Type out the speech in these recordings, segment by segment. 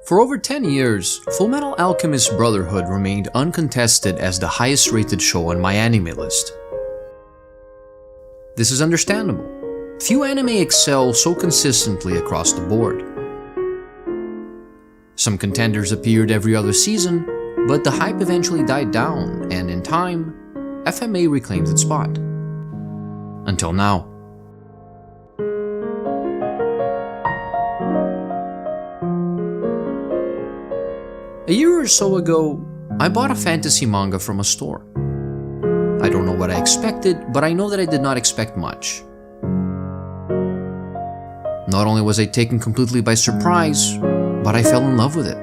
For over 10 years, Fullmetal Alchemist Brotherhood remained uncontested as the highest rated show on my anime list. This is understandable. Few anime excel so consistently across the board. Some contenders appeared every other season, but the hype eventually died down, and in time, FMA reclaimed its spot. Until now. A year or so ago, I bought a fantasy manga from a store. I don't know what I expected, but I know that I did not expect much. Not only was I taken completely by surprise, but I fell in love with it.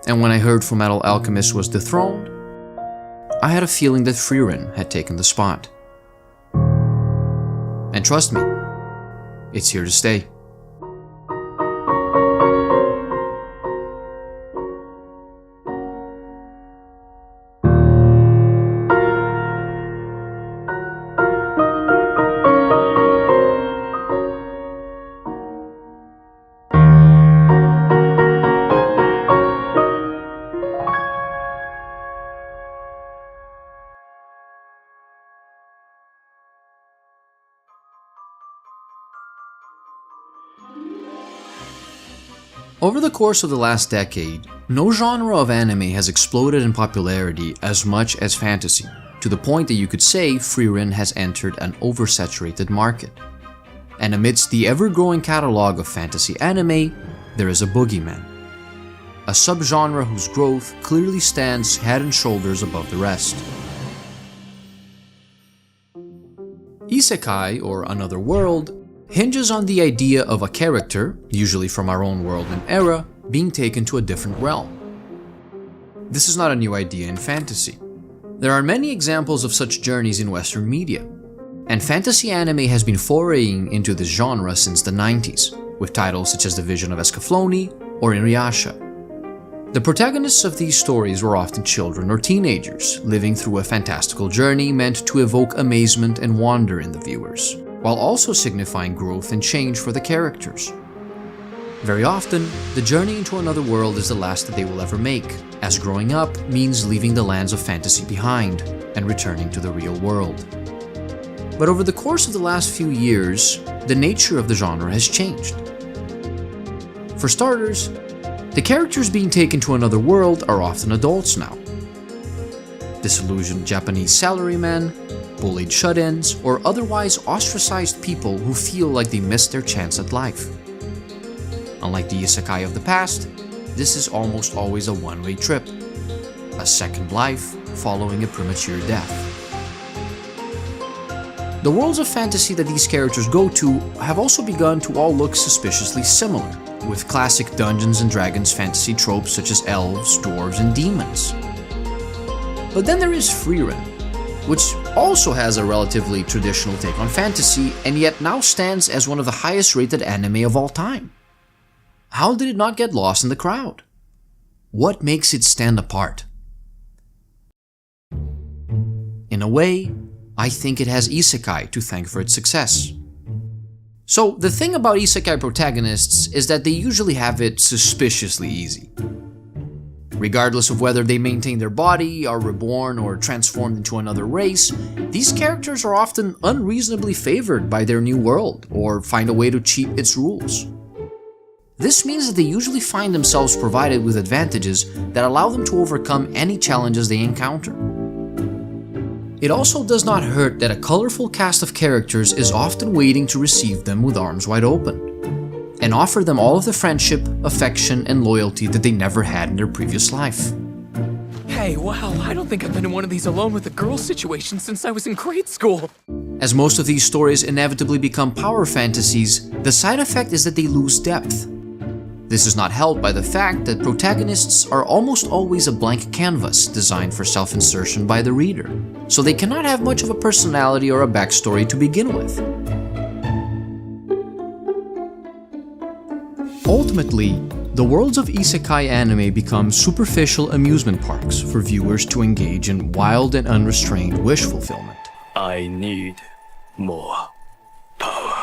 And when I heard Fullmetal Alchemist was dethroned, I had a feeling that Frieren had taken the spot. And trust me, it's here to stay. Over the course of the last decade, no genre of anime has exploded in popularity as much as fantasy, to the point that you could say Frieren has entered an oversaturated market. And amidst the ever-growing catalog of fantasy anime, there is a boogeyman. A subgenre whose growth clearly stands head and shoulders above the rest. Isekai, or Another World, hinges on the idea of a character, usually from our own world and era, being taken to a different realm. This is not a new idea in fantasy. There are many examples of such journeys in Western media, and fantasy anime has been foraying into this genre since the 90s, with titles such as The Vision of Escaflowne or Inuyasha. The protagonists of these stories were often children or teenagers, living through a fantastical journey meant to evoke amazement and wonder in the viewers, while also signifying growth and change for the characters. Very often, the journey into another world is the last that they will ever make, as growing up means leaving the lands of fantasy behind and returning to the real world. But over the course of the last few years, the nature of the genre has changed. For starters, the characters being taken to another world are often adults now. Disillusioned Japanese salarymen, bullied shut-ins, or otherwise ostracized people who feel like they missed their chance at life. Unlike the isekai of the past, this is almost always a one-way trip, a second life following a premature death. The worlds of fantasy that these characters go to have also begun to all look suspiciously similar, with classic Dungeons & Dragons fantasy tropes such as elves, dwarves, and demons. But then there is Frieren, which also has a relatively traditional take on fantasy, and yet now stands as one of the highest rated anime of all time. How did it not get lost in the crowd? What makes it stand apart? In a way, I think it has Isekai to thank for its success. So the thing about Isekai protagonists is that they usually have it suspiciously easy. Regardless of whether they maintain their body, are reborn, or transformed into another race, these characters are often unreasonably favored by their new world, or find a way to cheat its rules. This means that they usually find themselves provided with advantages that allow them to overcome any challenges they encounter. It also does not hurt that a colorful cast of characters is often waiting to receive them with arms wide open, and offer them all of the friendship, affection, and loyalty that they never had in their previous life. Hey, wow, I don't think I've been in one of these alone with a girl situation since I was in grade school. As most of these stories inevitably become power fantasies, the side effect is that they lose depth. This is not helped by the fact that protagonists are almost always a blank canvas designed for self-insertion by the reader, so they cannot have much of a personality or a backstory to begin with. Ultimately, the worlds of isekai anime become superficial amusement parks for viewers to engage in wild and unrestrained wish fulfillment. I need more power.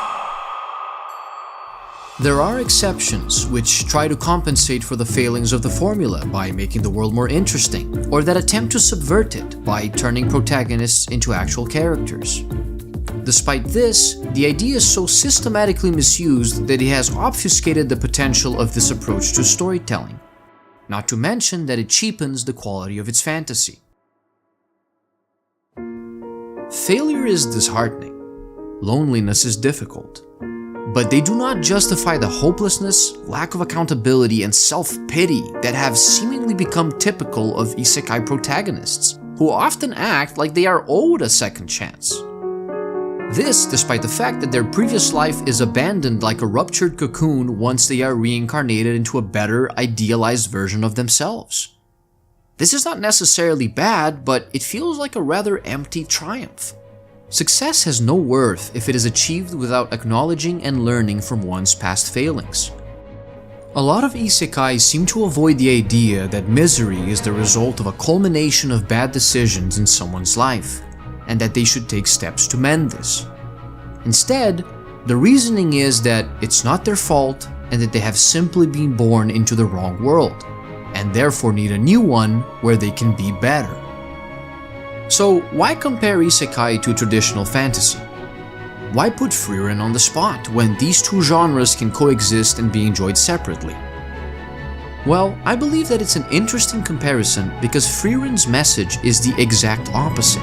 There are exceptions which try to compensate for the failings of the formula by making the world more interesting, or that attempt to subvert it by turning protagonists into actual characters. Despite this, the idea is so systematically misused that it has obfuscated the potential of this approach to storytelling, not to mention that it cheapens the quality of its fantasy. Failure is disheartening. Loneliness is difficult. But they do not justify the hopelessness, lack of accountability, and self-pity that have seemingly become typical of isekai protagonists, who often act like they are owed a second chance. This despite the fact that their previous life is abandoned like a ruptured cocoon once they are reincarnated into a better, idealized version of themselves. This is not necessarily bad, but it feels like a rather empty triumph. Success has no worth if it is achieved without acknowledging and learning from one's past failings. A lot of isekai seem to avoid the idea that misery is the result of a culmination of bad decisions in someone's life, and that they should take steps to mend this. Instead, the reasoning is that it's not their fault and that they have simply been born into the wrong world, and therefore need a new one where they can be better. So why compare isekai to traditional fantasy? Why put Frieren on the spot when these two genres can coexist and be enjoyed separately? Well, I believe that it's an interesting comparison because Frieren's message is the exact opposite.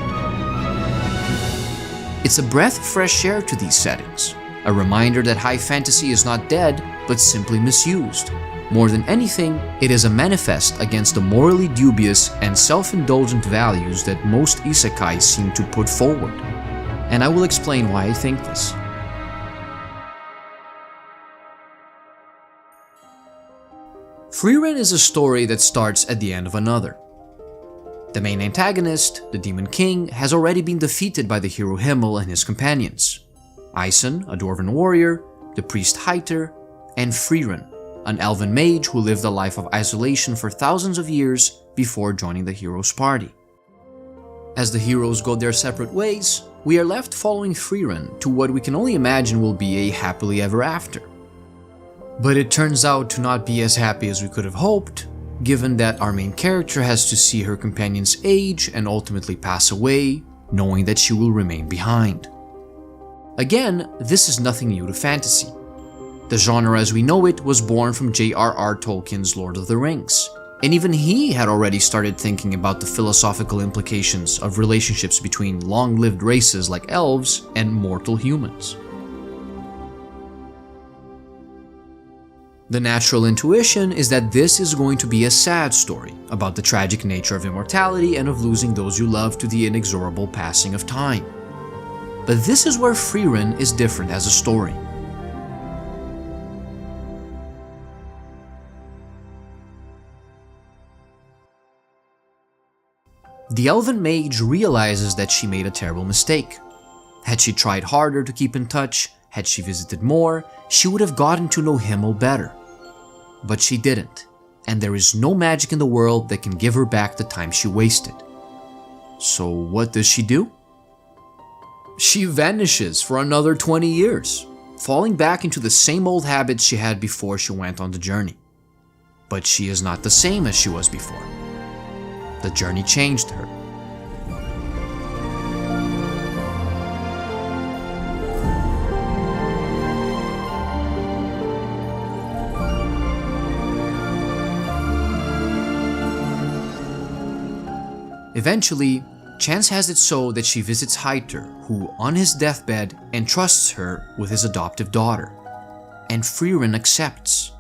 It's a breath of fresh air to these settings, a reminder that high fantasy is not dead, but simply misused. More than anything, it is a manifest against the morally dubious and self-indulgent values that most isekai seem to put forward. And I will explain why I think this. Frieren is a story that starts at the end of another. The main antagonist, the Demon King, has already been defeated by the hero Himmel and his companions. Eisen, a dwarven warrior, the priest Heiter, and Frieren, an elven mage who lived a life of isolation for thousands of years before joining the hero's party. As the heroes go their separate ways, we are left following Frieren to what we can only imagine will be a happily ever after. But it turns out to not be as happy as we could have hoped, given that our main character has to see her companions age and ultimately pass away, knowing that she will remain behind. Again, this is nothing new to fantasy. The genre as we know it was born from J.R.R. Tolkien's Lord of the Rings, and even he had already started thinking about the philosophical implications of relationships between long-lived races like elves and mortal humans. The natural intuition is that this is going to be a sad story about the tragic nature of immortality and of losing those you love to the inexorable passing of time. But this is where Frieren is different as a story. The elven mage realizes that she made a terrible mistake. Had she tried harder to keep in touch, had she visited more, she would have gotten to know Himmel better. But she didn't, and there is no magic in the world that can give her back the time she wasted. So what does she do? She vanishes for another 20 years, falling back into the same old habits she had before she went on the journey. But she is not the same as she was before. The journey changed her. Eventually, chance has it so that she visits Heiter, who, on his deathbed, entrusts her with his adoptive daughter, and Frieren accepts.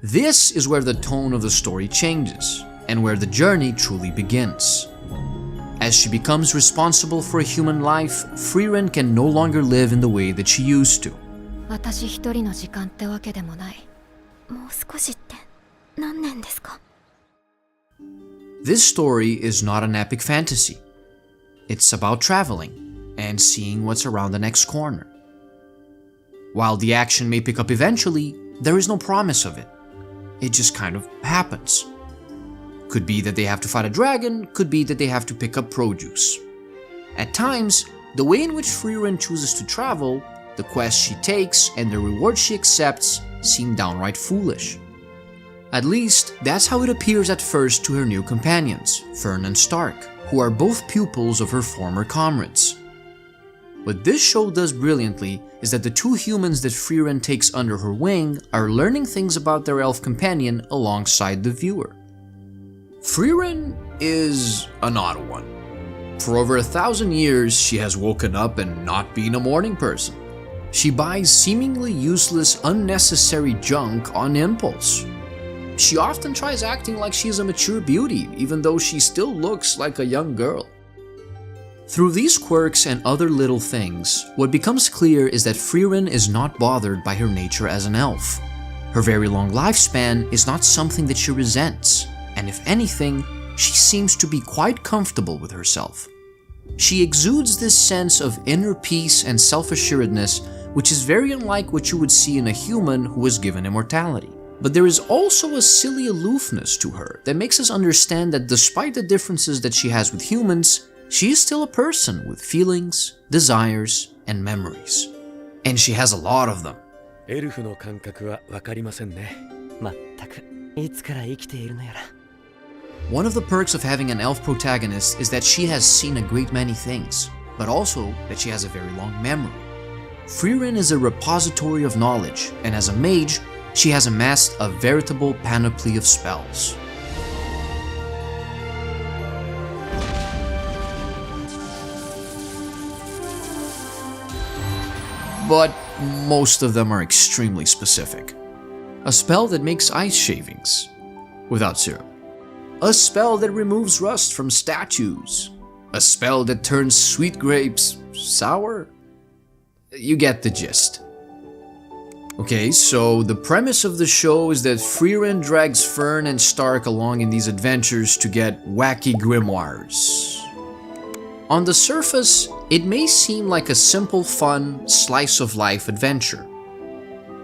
This is where the tone of the story changes, and where the journey truly begins. As she becomes responsible for a human life, Frieren can no longer live in the way that she used to. 私一人の時間ってわけでもない。もう少しって何年ですか? This story is not an epic fantasy. It's about traveling and seeing what's around the next corner. While the action may pick up eventually, there is no promise of it. It just kind of happens. Could be that they have to fight a dragon, could be that they have to pick up produce. At times, the way in which Frieren chooses to travel, the quests she takes, and the rewards she accepts seem downright foolish. At least, that's how it appears at first to her new companions, Fern and Stark, who are both pupils of her former comrades. What this show does brilliantly is that the two humans that Frieren takes under her wing are learning things about their elf companion alongside the viewer. Frieren is an odd one. For over 1,000 years, she has woken up and not been a morning person. She buys seemingly useless, unnecessary junk on impulse. She often tries acting like she's a mature beauty, even though she still looks like a young girl. Through these quirks and other little things, what becomes clear is that Frieren is not bothered by her nature as an elf. Her very long lifespan is not something that she resents, and if anything, she seems to be quite comfortable with herself. She exudes this sense of inner peace and self-assuredness, which is very unlike what you would see in a human who was given immortality. But there is also a silly aloofness to her that makes us understand that despite the differences that she has with humans, she is still a person with feelings, desires, and memories. And she has a lot of them. エルフの感覚はわかりませんね。まったくいつから生きているのやら。One of the perks of having an elf protagonist is that she has seen a great many things, but also that she has a very long memory. Frieren is a repository of knowledge, and as a mage, she has amassed a veritable panoply of spells. But most of them are extremely specific. A spell that makes ice shavings without syrup. A spell that removes rust from statues. A spell that turns sweet grapes sour. You get the gist. Okay, so the premise of the show is that Frieren drags Fern and Stark along in these adventures to get wacky grimoires. On the surface, it may seem like a simple, fun, slice-of-life adventure.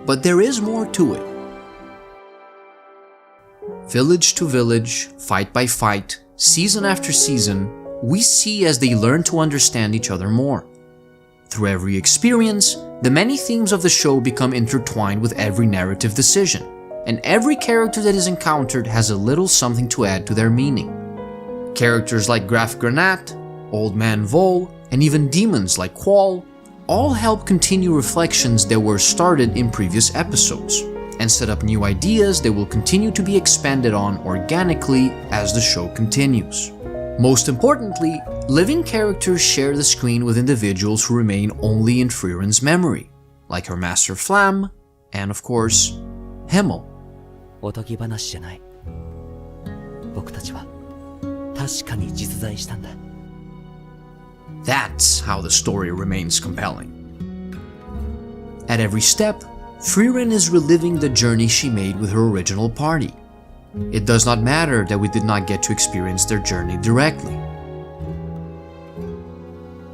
But there is more to it. Village to village, fight by fight, season after season, we see as they learn to understand each other more. Through every experience, the many themes of the show become intertwined with every narrative decision, and every character that is encountered has a little something to add to their meaning. Characters like Graf Granat, Old Man Vol, and even demons like Qual all help continue reflections that were started in previous episodes, and set up new ideas that will continue to be expanded on organically as the show continues. Most importantly, living characters share the screen with individuals who remain only in Frieren's memory, like her master Flam, and of course, Himmel. おとぎ話じゃない。僕たちは確かに実在したんだ。That's how the story remains compelling. At every step, Frieren is reliving the journey she made with her original party. It does not matter that we did not get to experience their journey directly.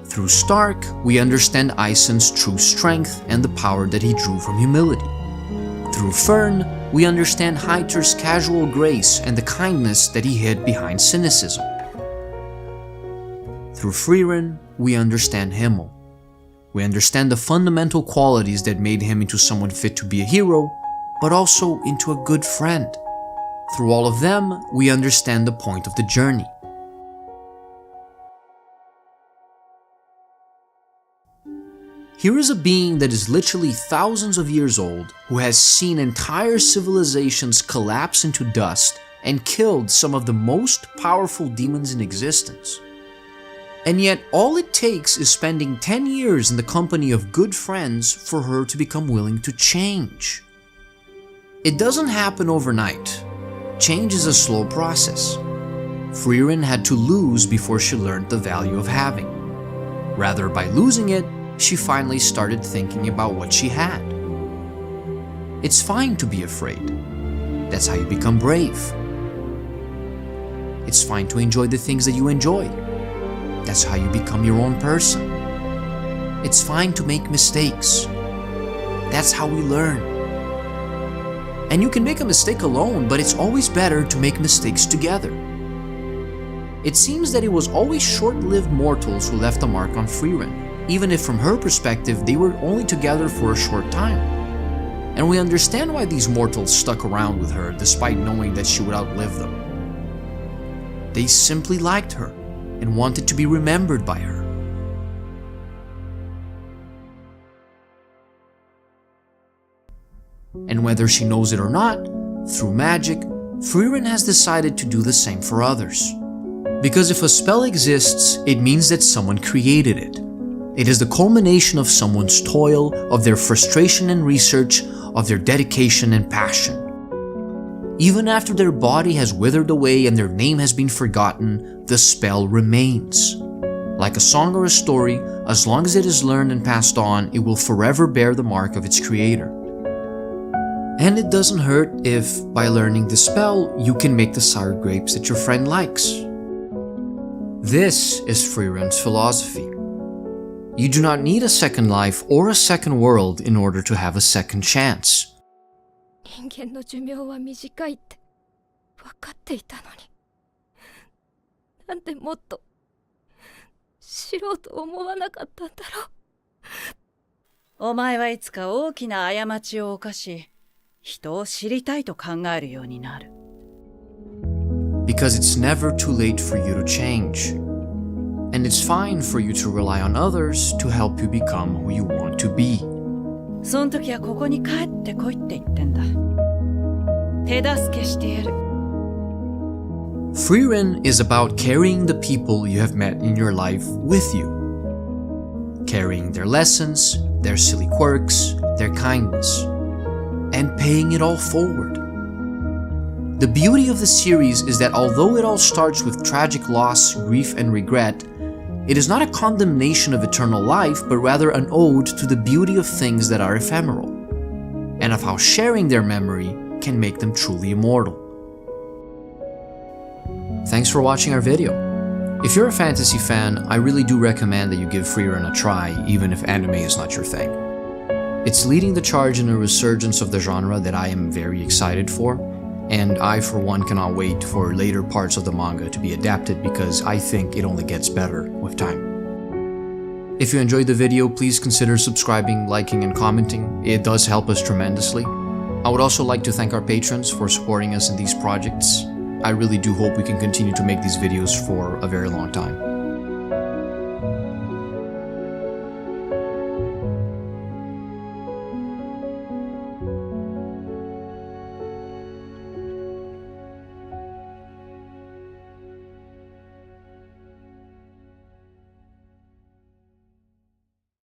Through Stark, we understand Eisen's true strength and the power that he drew from humility. Through Fern, we understand Hyter's casual grace and the kindness that he hid behind cynicism. Through Frieren, we understand Himmel. We understand the fundamental qualities that made him into someone fit to be a hero, but also into a good friend. Through all of them, we understand the point of the journey. Here is a being that is literally thousands of years old, who has seen entire civilizations collapse into dust and killed some of the most powerful demons in existence. And yet, all it takes is spending 10 years in the company of good friends for her to become willing to change. It doesn't happen overnight. Change is a slow process. Frieren had to lose before she learned the value of having. Rather, by losing it, she finally started thinking about what she had. It's fine to be afraid. That's how you become brave. It's fine to enjoy the things that you enjoy. That's how you become your own person. It's fine to make mistakes. That's how we learn. And you can make a mistake alone, but it's always better to make mistakes together. It seems that it was always short-lived mortals who left a mark on Frieren. even if from her perspective they were only together for a short time. And we understand why these mortals stuck around with her despite knowing that she would outlive them. They simply liked her and wanted to be remembered by her. And whether she knows it or not, through magic, Frieren has decided to do the same for others. Because if a spell exists, it means that someone created it. It is the culmination of someone's toil, of their frustration and research, of their dedication and passion. Even after their body has withered away and their name has been forgotten, the spell remains. Like a song or a story, as long as it is learned and passed on, it will forever bear the mark of its creator. And it doesn't hurt if, by learning the spell, you can make the sour grapes that your friend likes. This is Frieren's philosophy. You do not need a second life or a second world in order to have a second chance. 人間の寿命は短いって分かっていたのに、なんでもっと知ろうと思わなかったんだろう。お前はいつか大きな過ちを犯し、人を知りたいと考えるようになる。Because it's never too late for you to change. And it's fine for you to rely on others to help you become who you want to be. そん時はここに帰ってこいって言ってんだ。手助けしてやる。Frieren is about carrying the people you have met in your life with you. Carrying their lessons, their silly quirks, their kindness, and paying it all forward. The beauty of the series is that although it all starts with tragic loss, grief, and regret, it is not a condemnation of eternal life, but rather an ode to the beauty of things that are ephemeral, and of how sharing their memory can make them truly immortal. Thanks for watching our video. If you're a fantasy fan, I really do recommend that you give Frieren a try, even if anime is not your thing. It's leading the charge in a resurgence of the genre that I am very excited for, and I for one cannot wait for later parts of the manga to be adapted because I think it only gets better with time. If you enjoyed the video, please consider subscribing, liking, and commenting. It does help us tremendously. I would also like to thank our patrons for supporting us in these projects. I really do hope we can continue to make these videos for a very long time.